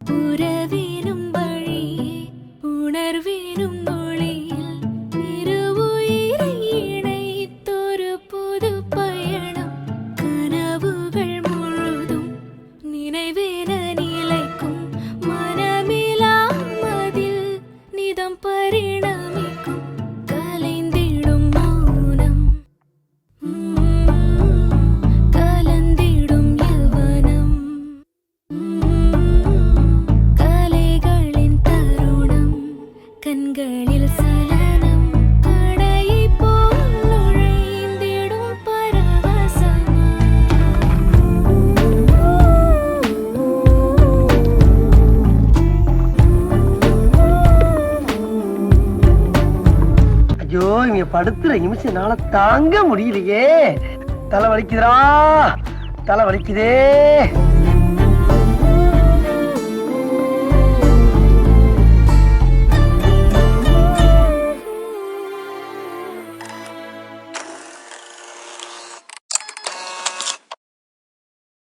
உறவினும் வழியே உணர்வினும் மொழியில் இரு உயிரை இணைத்தொரு புது பயணம். கனவுகள் முழுதும் நினைவேன நிலைக்கும் மனமிலாமதில் நிதம் பரிணமிக்கும் கலைந்திடும் மௌனம். கலந்திடும் யவனம். கலைகளின் தருணம் கண்களில் சலனம். கடையை போல் நுழைந்திடும் பரவசமா. ஐயோ, இங்க படுத்துற நிமிஷம் என்னால தாங்க முடியலையே. தலை வலிக்குதுடா, தலை வலிக்குதே.